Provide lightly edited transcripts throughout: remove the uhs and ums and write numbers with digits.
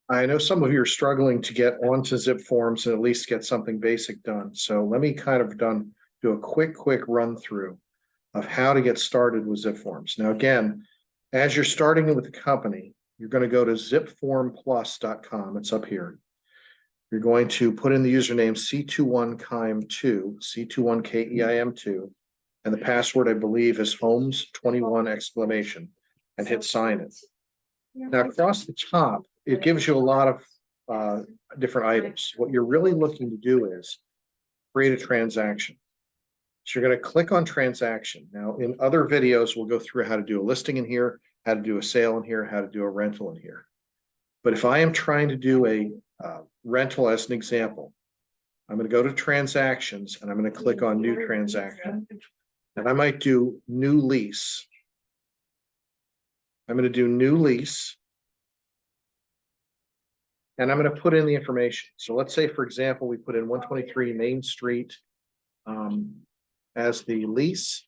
I know some of you are struggling to get onto zip forms and at least get something basic done. So let me kind of do a quick run through of how to get started with zip forms. Now, again, as you're starting with the company, you're going to go to zipformplus.com. It's up here. You're going to put in the username C21KEIM2, C21KEIM2, and the password, I believe, is Holmes21 exclamation, and hit sign it. Now, across the top, it gives you a lot of different items. What you're really looking to do is create a transaction. So you're going to click on transaction. Now, in other videos, we'll go through how to do a listing in here, how to do a sale in here, how to do a rental in here. But if I am trying to do a rental as an example, I'm going to go to transactions and I'm going to click on new transaction. And I might do new lease. I'm going to do new lease. And I'm going to put in the information. So let's say, for example, we put in 123 Main Street as the lease,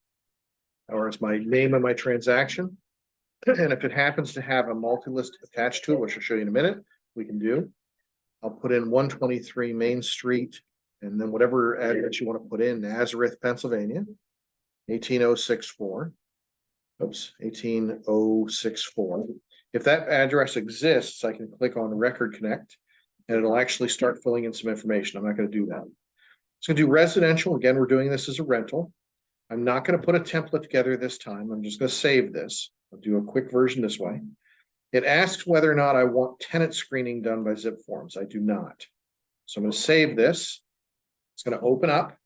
or as my name of my transaction. And if it happens to have a multi-list attached to it, which I'll show you in a minute, we can do. I'll put in 123 Main Street, and then whatever address you want to put in, Nazareth, Pennsylvania, 18064. Oops, 18064. If that address exists, I can click on Record Connect, and it'll actually start filling in some information. I'm not going to do that. It's going to do residential. Again, we're doing this as a rental. I'm not going to put a template together this time. I'm just going to save this. I'll do a quick version this way. It asks whether or not I want tenant screening done by zip forms. I do not. So I'm going to save this. It's going to open up.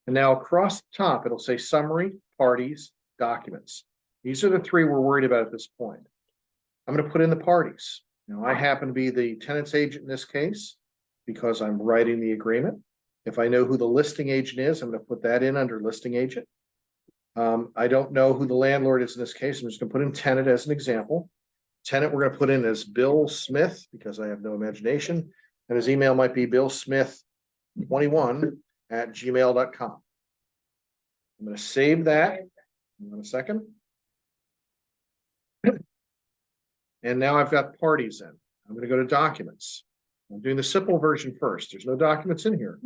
And now across the top, it'll say summary, parties, documents. These are the three we're worried about at this point. I'm going to put in the parties. Now, I happen to be the tenant's agent in this case because I'm writing the agreement. If I know who the listing agent is, I'm going to put that in under listing agent. I don't know who the landlord is in this case. I'm just going to put in tenant as an example. Tenant we're going to put in as Bill Smith because I have no imagination. And his email might be billsmith21@gmail.com. I'm going to save that in a second. And now I've got parties in. I'm going to go to documents. I'm doing the simple version first. There's no documents in here.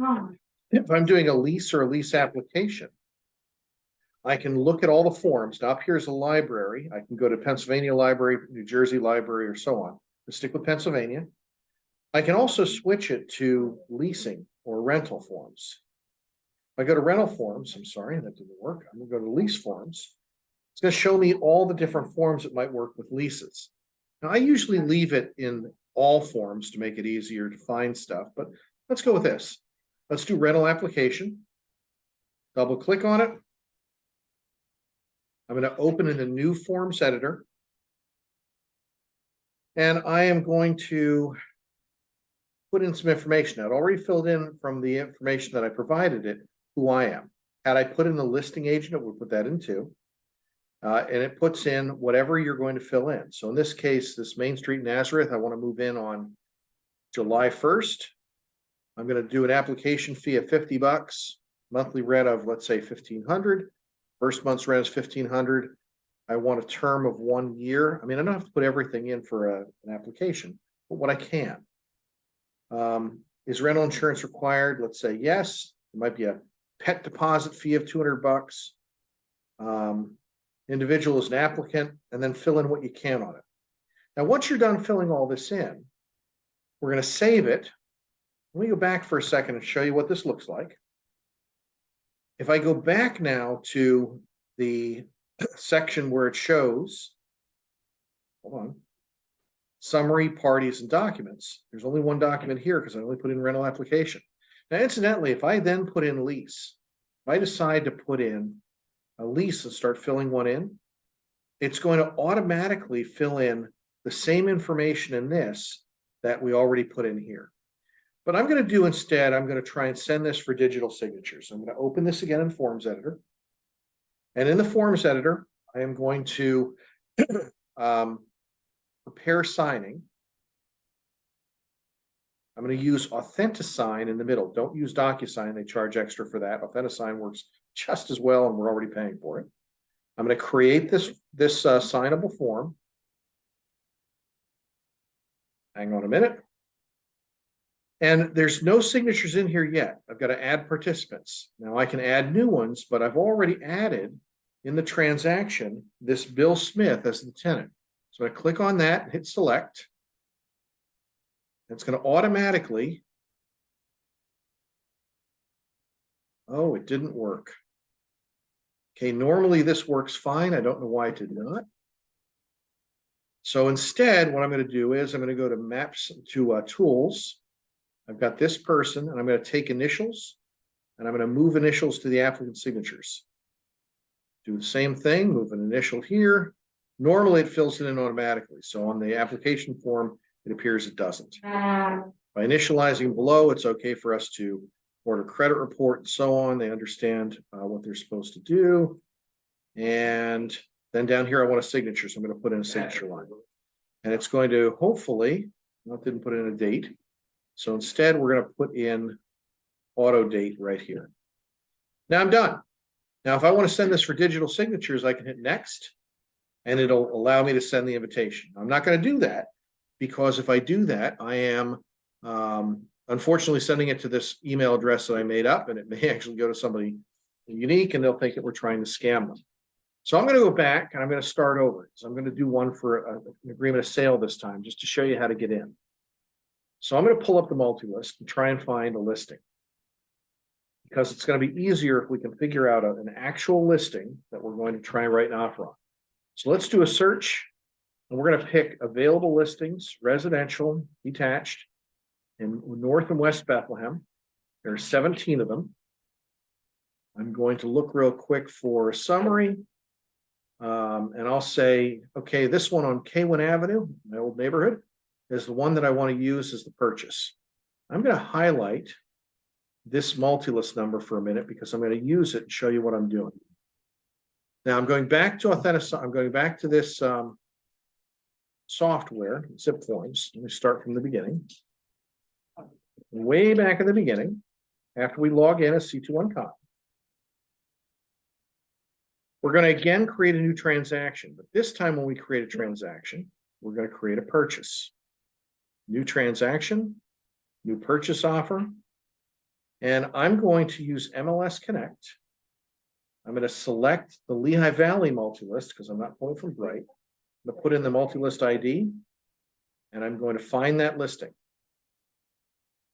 If I'm doing a lease or a lease application, I can look at all the forms. Now up here's a library. I can go to Pennsylvania Library, New Jersey Library, or so on. Let's stick with Pennsylvania. I can also switch it to leasing or rental forms. If I go to rental forms, I'm sorry, that didn't work. I'm going to go to lease forms. It's going to show me all the different forms that might work with leases. Now, I usually leave it in all forms to make it easier to find stuff, but let's go with this. Let's do rental application. Double click on it. I'm going to open in a new forms editor. And I am going to put in some information. I'd already filled in from the information that I provided it, who I am. Had I put in the listing agent, it would put that in too. And it puts in whatever you're going to fill in. So in this case, this Main Street Nazareth, I want to move in on July 1st. I'm going to do an application fee of $50, monthly rent of, let's say, $1,500. First month's rent is $1,500. I want a term of 1 year. I mean, I don't have to put everything in for an application, but what I can. Is rental insurance required? Let's say yes. It might be a pet deposit fee of $200. Individual is an applicant, and then fill in what you can on it. Now, once you're done filling all this in, we're going to save it. Let me go back for a second and show you what this looks like. If I go back now to the section where it shows, hold on, summary, parties, and documents. There's only one document here because I only put in rental application. Now, incidentally, if I then put in lease, if I decide to put in a lease and start filling one in, it's going to automatically fill in the same information in this that we already put in here. But I'm going to do instead, I'm going to try and send this for digital signatures. I'm going to open this again in Forms Editor. And in the Forms Editor, I am going to prepare signing. I'm going to use Authentisign in the middle. Don't use DocuSign. They charge extra for that. Authentisign works just as well, and we're already paying for it. I'm going to create this signable form. Hang on a minute. And there's no signatures in here yet. I've got to add participants. Now I can add new ones, but I've already added in the transaction this Bill Smith as the tenant. So I click on that, hit select. It's going to automatically. Oh, it didn't work. Okay, normally this works fine. I don't know why it did not. So instead, what I'm going to do is I'm going to go to maps to tools. I've got this person, and I'm going to take initials, and I'm going to move initials to the applicant signatures. Do the same thing, move an initial here. Normally it fills it in automatically. So on the application form, it appears it doesn't. By initializing below, it's okay for us to order credit report and so on. They understand what they're supposed to do. And then down here, I want a signature. So I'm going to put in a signature line. And it's going to hopefully, well, it didn't put in a date. So instead, we're going to put in auto date right here. Now I'm done. Now, if I want to send this for digital signatures, I can hit next, and it'll allow me to send the invitation. I'm not going to do that because if I do that, I am unfortunately sending it to this email address that I made up, and it may actually go to somebody unique, and they'll think that we're trying to scam them. So I'm going to go back, and I'm going to start over. So I'm going to do one for an agreement of sale this time, just to show you how to get in. So I'm going to pull up the multi-list and try and find a listing, because it's going to be easier if we can figure out an actual listing that we're going to try and write an offer on. So let's do a search, and we're going to pick available listings, residential, detached, in North and West Bethlehem. There are 17 of them. I'm going to look real quick for a summary. And I'll say, okay, this one on K1 Avenue, my old neighborhood, is the one that I want to use as the purchase. I'm going to highlight this multi-list number for a minute because I'm going to use it and show you what I'm doing. Now I'm going back to I'm going back to this software, zip forms. Let me start from the beginning. Way back in the beginning, after we log in as C21Com. We're going to again create a new transaction, but this time when we create a transaction, we're going to create a purchase. New transaction, new purchase offer, and I'm going to use MLS Connect. I'm going to select the Lehigh Valley multi-list because I'm not pulling from Bright. I'm going to put in the multi-list ID, and I'm going to find that listing.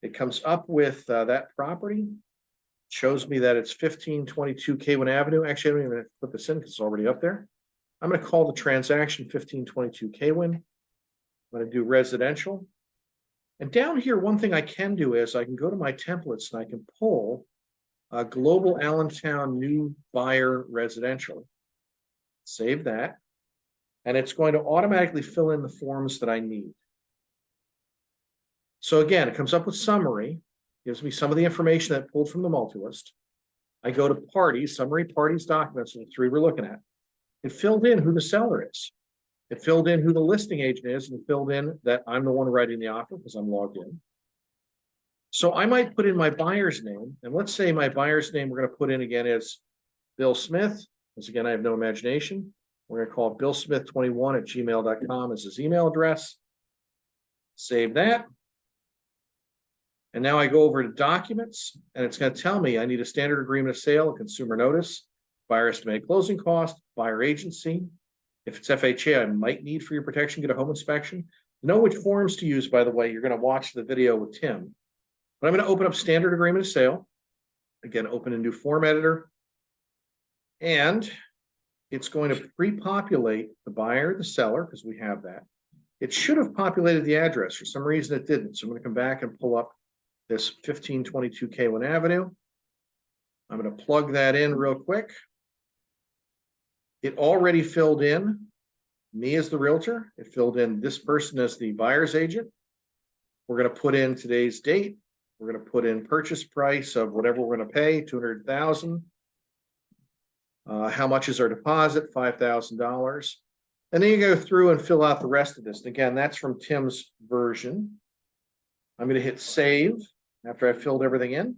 It comes up with that property. Shows me that it's 1522 K1 Avenue. Actually, I don't even have to put this in because it's already up there. I'm going to call the transaction 1522 K1. I'm going to do residential. And down here, one thing I can do is I can go to my templates and I can pull a Global Allentown New Buyer Residential. Save that. And it's going to automatically fill in the forms that I need. So again, it comes up with summary. Gives me some of the information that pulled from the multi-list. I go to parties, summary parties documents, the three we're looking at. It filled in who the seller is. It filled in who the listing agent is, and it filled in that I'm the one writing the offer because I'm logged in. So I might put in my buyer's name, and let's say my buyer's name we're going to put in again is Bill Smith, because again, I have no imagination. We're going to call billsmith21@gmail.com as his email address. Save that. And now I go over to documents, and it's going to tell me I need a standard agreement of sale, a consumer notice, buyer estimated closing cost, buyer agency. If it's FHA, I might need for your protection, get a home inspection. Know which forms to use, by the way. You're going to watch the video with Tim. But I'm going to open up standard agreement of sale. Again, open a new form editor. And it's going to pre-populate the buyer, the seller, because we have that. It should have populated the address. For some reason, it didn't. So I'm going to come back and pull up this 1522 K1 Avenue. I'm going to plug that in real quick. It already filled in me as the realtor. It filled in this person as the buyer's agent. We're going to put in today's date. We're going to put in purchase price of whatever we're going to pay, $200,000. How much is our deposit? $5,000. And then you go through and fill out the rest of this. And again, that's from Tim's version. I'm going to hit save after I've filled everything in.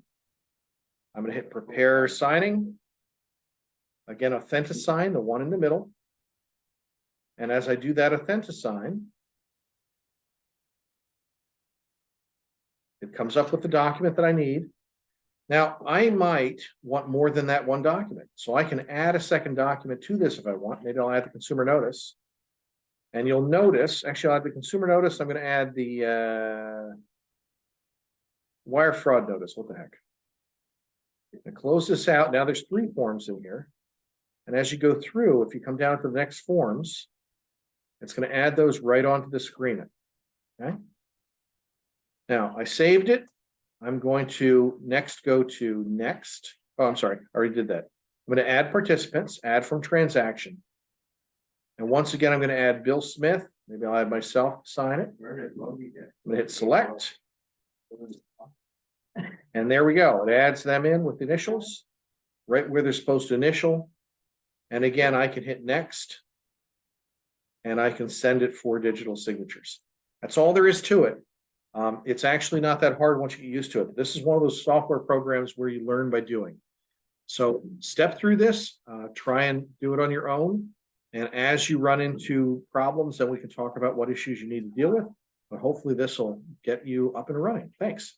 I'm going to hit prepare signing. Again, Authenticsign, the one in the middle. And as I do that Authenticsign, It comes up with the document that I need. Now, I might want more than that one document, so I can add a second document to this if I want. Maybe I'll add the consumer notice. And you'll notice, actually, I'll add the consumer notice. I'm going to add the wire fraud notice. What the heck? I close this out. Now there's 3 forms in here. And as you go through, if you come down to the next forms, it's going to add those right onto the screen. Okay. Now I saved it. I'm going to next go to next. Oh, I'm sorry. I already did that. I'm going to add participants, add from transaction. And once again, I'm going to add Bill Smith. Maybe I'll add myself, sign it. I'm going to hit select. And there we go. It adds them in with initials, right where they're supposed to initial. And again, I can hit next. And I can send it for digital signatures. That's all there is to it. It's actually not that hard once you get used to it. This is one of those software programs where you learn by doing. So step through this, try and do it on your own. And as you run into problems, then we can talk about what issues you need to deal with. But hopefully this will get you up and running. Thanks.